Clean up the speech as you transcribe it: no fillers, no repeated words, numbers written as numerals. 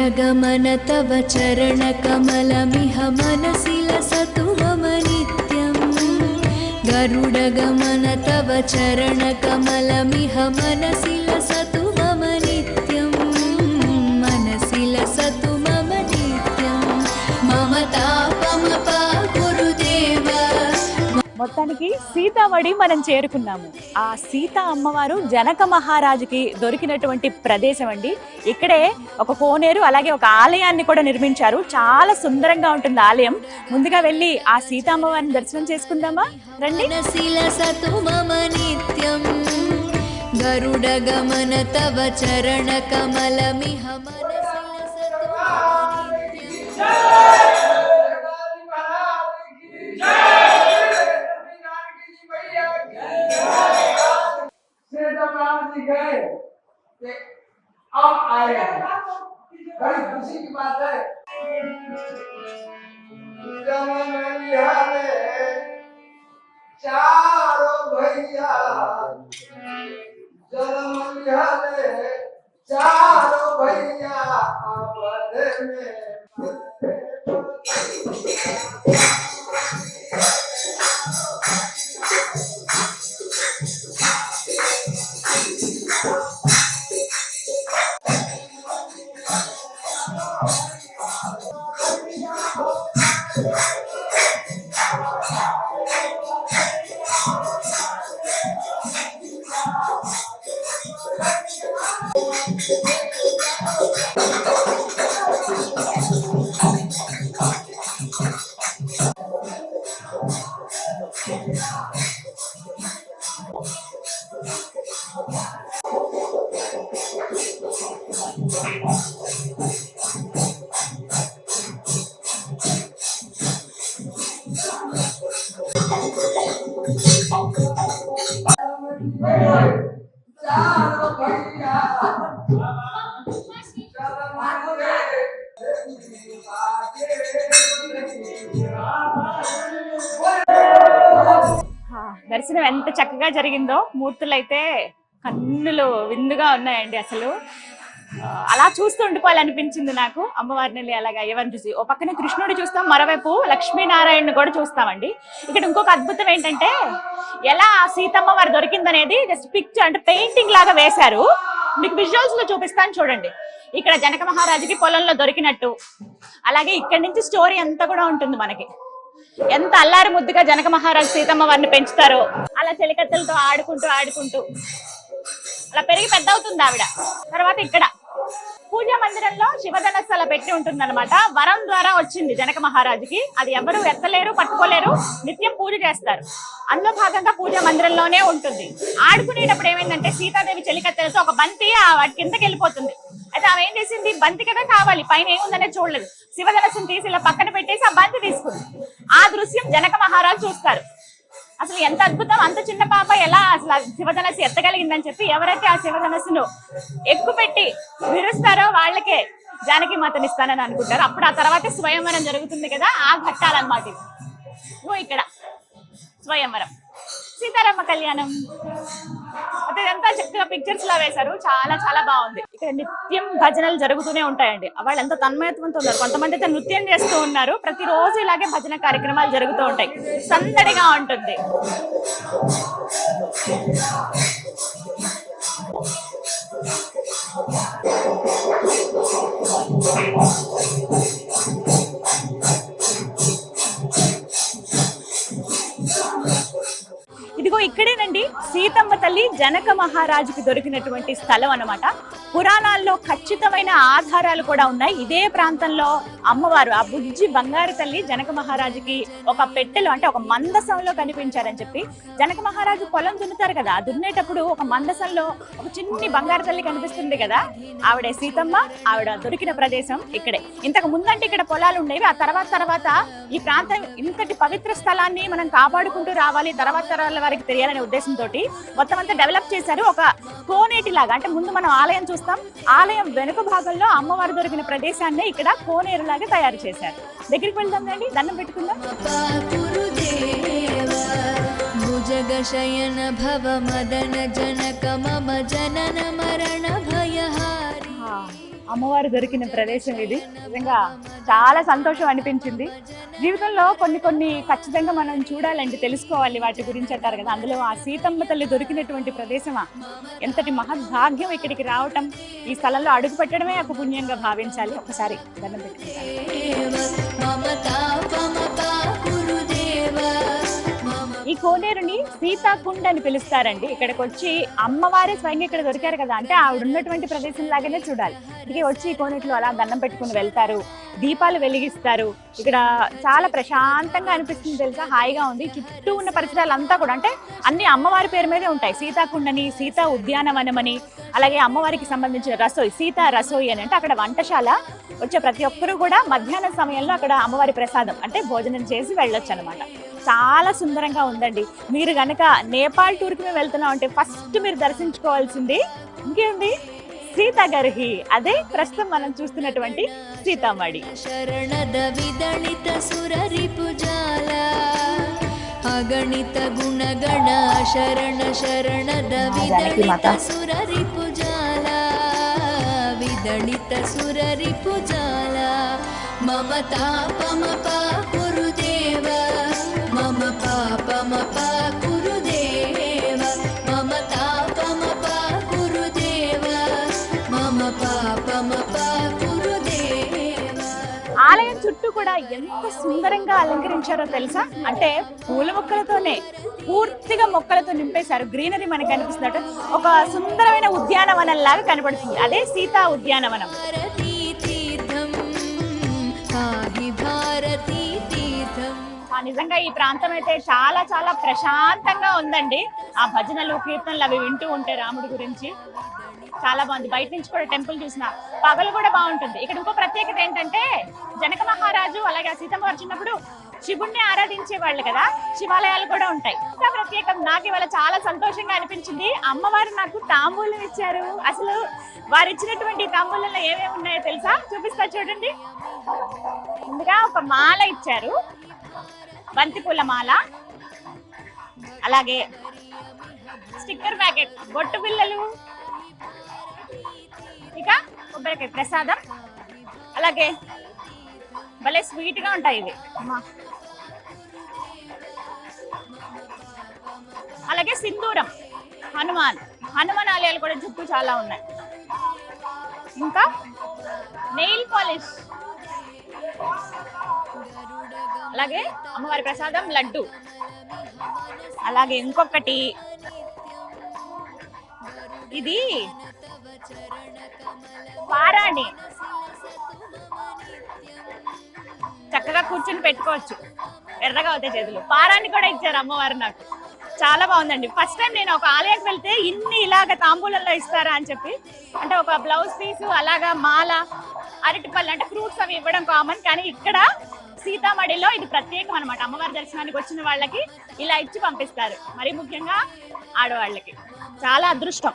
गरुडगमन तव चरणकमलमिह मनसि लसतु मम नित्यम् गरुडगमन तव चरणकमलमिह मनसि लसतु मम नित्यं मनसि लसतु मम नित्यं मम तापमपा गुरुदेव। మొత్తానికి సీతామడి మనం చేరుకున్నాము. ఆ సీతా అమ్మవారు జనక మహారాజుకి దొరికినటువంటి ప్రదేశం అండి. ఇక్కడే ఒక కోనేరు అలాగే ఒక ఆలయాన్ని కూడా నిర్మించారు. చాలా సుందరంగా ఉంటుంది ఆలయం. ముందుగా వెళ్ళి ఆ సీతా అమ్మవారిని దర్శనం చేసుకుందామా రండి. గరుడగమన తవ చరణ కమలమిహ गए अब आए बड़ी खुशी की बात है। चारों भैया चारों भैया దర్శనం ఎంత చక్కగా జరిగిందో. మూర్తులు అయితే కన్నులు విందుగా ఉన్నాయండి. అసలు అలా చూస్తూ ఉండిపోవాలనిపించింది నాకు అమ్మవారిని. అలాగా ఎవరిని చూసి ఓ పక్కన కృష్ణుడు చూస్తాం, మరోవైపు లక్ష్మీనారాయణను కూడా చూస్తామండి. ఇక్కడ ఇంకొక అద్భుతం ఏంటంటే ఎలా సీతమ్మ వారు దొరికిందనేది జస్ట్ పిక్చర్ అంటే పెయింటింగ్ లాగా వేశారు. మీకు విజువల్స్ లో చూపిస్తాను చూడండి. ఇక్కడ జనక మహారాజుకి పొలంలో దొరికినట్టు, అలాగే ఇక్కడి నుంచి స్టోరీ అంతా కూడా ఉంటుంది మనకి. ఎంత అల్లారి ముద్దుగా జనక మహారాజు సీతమ్మ వారిని పెంచుతారో, అలా చెలికత్తెలతో ఆడుకుంటూ ఆడుకుంటూ అలా పెరిగి పెద్ద అవుతుంది ఆవిడ. తర్వాత ఇక్కడ పూజా మందిరంలో శివధనస్సు అలా పెట్టి ఉంటుంది అనమాట. వరం ద్వారా వచ్చింది జనక మహారాజుకి. అది ఎవరు ఎత్తలేరు, పట్టుకోలేరు. నిత్యం పూజ చేస్తారు. అందులో భాగంగా పూజా మందిరంలోనే ఉంటుంది. ఆడుకునేటప్పుడు ఏమైందంటే సీతాదేవి చెలికత్తెలతో ఒక బంతి వాటి కిందకి వెళ్ళిపోతుంది. అయితే ఆమె ఏం చేసింది, బంతి కదా కావాలి, పైన ఏముందనే చూడలేదు. శివధనస్సును తీసి ఇలా పక్కన పెట్టేసి ఆ బంతి తీసుకుంది. ఆ దృశ్యం జనక మహారాజు చూస్తారు. అసలు ఎంత అద్భుతం, అంత చిన్న పాప ఎలా అసలు శివధనస్సు ఎత్తగలిగిందని చెప్పి ఎవరైతే ఆ శివధనస్సును ఎక్కుపెట్టి విరుస్తారో వాళ్ళకే జానకి మాతనిస్తానని అనుకుంటారు. అప్పుడు ఆ తర్వాత స్వయంవరం జరుగుతుంది కదా, ఆ ఘట్టాలన్నమాట. ఇక్కడ స్వయంవరం, సీతారామ కళ్యాణం, అంటే ఇదంతా చక్కగా పిక్చర్స్ లా వేశారు. చాలా చాలా బాగుంది. ఇక్కడ నిత్యం భజనలు జరుగుతూనే ఉంటాయండి. వాళ్ళు ఎంత తన్మయత్వంతో ఉన్నారు. కొంతమంది అయితే నృత్యం చేస్తూ ఉన్నారు. ప్రతిరోజు ఇలాగే భజన కార్యక్రమాలు జరుగుతూ ఉంటాయి. సందడిగా ఉంటుంది. ఇదిగో ఇక్కడేనండి సీతమ్మ తల్లి జనక మహారాజుకి దొరికినటువంటి స్థలం అన్నమాట. పురాణాల్లో ఖచ్చితమైన ఆధారాలు కూడా ఉన్నాయి. ఇదే ప్రాంతంలో అమ్మవారు ఆ బుజ్జి బంగారు తల్లి జనక మహారాజుకి ఒక పెట్టెలో అంటే ఒక మందసంలో కనిపించారని చెప్పి, జనక మహారాజు పొలం దున్నుతారు కదా, దున్నేటప్పుడు ఒక మందసంలో ఒక చిన్ని బంగారు తల్లి కనిపిస్తుంది కదా, ఆవిడే సీతమ్మ. ఆవిడ దొరికిన ప్రదేశం ఇక్కడే. ఇంతకు ముందంటే ఇక్కడ పొలాలు ఉండేవి. ఆ తర్వాత ఈ ప్రాంతం ఇంతటి పవిత్ర స్థలాన్ని మనం కాపాడుకుంటూ రావాలి, తర్వాత తరాల వారికి తెలియాలనే ఉద్దేశంతో మొత్తం అంతా డెవలప్ చేశారు. ఒక కోనేటి లాగా, అంటే ముందు మనం ఆలయం చూస్తాం, ఆలయం వెనుక భాగంలో అమ్మవారు దొరికిన ప్రదేశాన్ని ఇక్కడ కోనేరు లాగా తయారు చేశారు. దగ్గరికి వెళ్దాం రండి, దండం పెట్టుకుందాం. భుజగశయన భవ మదన జనక మమ జనన మరణ భయహారి. అమ్మవారు దొరికిన ప్రదేశం ఇది. నిజంగా చాలా సంతోషం అనిపించింది. జీవితంలో కొన్ని ఖచ్చితంగా మనం చూడాలండి, తెలుసుకోవాలి వాటి గురించి అంటారు కదా. అందులో ఆ సీతమ్మ తల్లి దొరికినటువంటి ప్రదేశమా, ఎంతటి మహద్భాగ్యం ఇక్కడికి రావటం, ఈ స్థలంలో అడుగు పెట్టడమే ఒక పుణ్యంగా భావించాలి. ఒకసారి దండం ఈ కోనేరుని సీతాకుండ అని పిలుస్తారండి. ఇక్కడికి వచ్చి అమ్మవారే స్వయంగా ఇక్కడ దొరికారు కదా, అంటే ఆవిడ ఉన్నటువంటి ప్రదేశం లాగానే చూడాలి. ఇక్కడికి వచ్చి ఈ కోనేటిలో అలా దండం పెట్టుకుని వెళ్తారు, దీపాలు వెలిగిస్తారు. ఇక్కడ చాలా ప్రశాంతంగా అనిపిస్తుంది తెలుసా, హాయిగా ఉంది. చుట్టూ ఉన్న పరిసరాలంతా కూడా అంటే అన్ని అమ్మవారి పేరు మీదే ఉంటాయి. సీతాకుండని, సీతా ఉద్యానవనం అని, అలాగే అమ్మవారికి సంబంధించిన రసోయి, సీతా రసోయి అని, అంటే అక్కడ వంటశాల. వచ్చే ప్రతి ఒక్కరూ కూడా మధ్యాహ్నం సమయంలో అక్కడ అమ్మవారి ప్రసాదం అంటే భోజనం చేసి వెళ్ళొచ్చు అనమాట. చాలా సుందరంగా ఉందండి. మీరు గనక నేపాల్ టూర్కి మేము వెళ్తున్నాం అంటే ఫస్ట్ మీరు దర్శించుకోవాల్సింది ఇంకేంది, సీతాగర్హి. అదే ప్రస్తుతం మనం చూస్తున్నటువంటి సీతామడి. శరణద విదళిత సురరిపుజాల అగణిత గుణగణ శరణ శరణద విదళిత సురరిపుజాల విదళిత సురరిపుజాల మమ తాపమప కురుదేవ మమ పాపమప కురుదేవ మమ తాపమప కురుదేవ మమ పాపమప కురుదేవ. ఆలయం చుట్టూ కూడా ఎంత సుందరంగా అలంకరించారో తెలుసా, అంటే పూల మొక్కలతోనే పూర్తిగా మొక్కలతో నింపేశారు. గ్రీనరీ మనకి కనిపిస్తున్నట్టు ఒక సుందరమైన ఉద్యానవనం లాగా కనబడుతుంది. అదే సీతా ఉద్యానవనం. నిజంగా ఈ ప్రాంతం అయితే చాలా చాలా ప్రశాంతంగా ఉందండి. ఆ భజనలు కీర్తనలు అవి వింటూ ఉంటే రాముడి గురించి చాలా బాగుంది. బయట నుంచి కూడా టెంపుల్ చూసిన పగలు కూడా బాగుంటుంది. ఇక్కడ ఇంకో ప్రత్యేకత ఏంటంటే జనక మహారాజు అలాగే సీతమ్మ వారు చిన్నప్పుడు శివుణ్ణి ఆరాధించే వాళ్ళు కదా, శివాలయాలు కూడా ఉంటాయి. ఇంకా ప్రత్యేకం నాకు ఇవాళ చాలా సంతోషంగా అనిపించింది. అమ్మవారు నాకు తాంబూలం ఇచ్చారు. అసలు వారు ఇచ్చినటువంటి తాంబూలంలో ఏమేమి ఉన్నాయో తెలుసా, చూపిస్తా చూడండి. ముందుగా ఒక మాల ఇచ్చారు, బంతిపూల మాల, అలాగే స్టిక్కర్ ప్యాకెట్, బొట్టు బిళ్ళలు, ఇక కొబ్బరికాయ ప్రసాదం, అలాగే భలే స్వీట్ గా ఉంటాయి ఇవి. అలాగే సింధూరం, హనుమాన్ ఆలయాలు కూడా చుట్టూ చాలా ఉన్నాయి. ఇంకా నెయిల్ పాలిష్, అలాగే అమ్మవారి ప్రసాదం లడ్డు, అలాగే ఇంకొకటి ఇది పారాణి, చక్కగా కూర్చొని పెట్టుకోవచ్చు, ఎర్రగా అవుతాయి చేతులు. పారాన్ని కూడా ఇచ్చారు అమ్మవారు నాకు. చాలా బాగుందండి. ఫస్ట్ టైం నేను ఒక ఆలయానికి వెళ్తే ఇన్ని ఇలాగ తాంబూలంలో ఇస్తారా అని చెప్పి, అంటే ఒక బ్లౌజ్ పీసు, అలాగా మాల, అరటిపళ్ళు అంటే ఫ్రూట్స్ అవి ఇవ్వడం కామన్, కానీ ఇక్కడ సీతామడిలో ఇది ప్రత్యేకం అనమాట. అమ్మవారి దర్శనానికి వచ్చిన వాళ్ళకి ఇలా ఇచ్చి పంపిస్తారు, మరి ముఖ్యంగా ఆడవాళ్ళకి. చాలా అదృష్టం.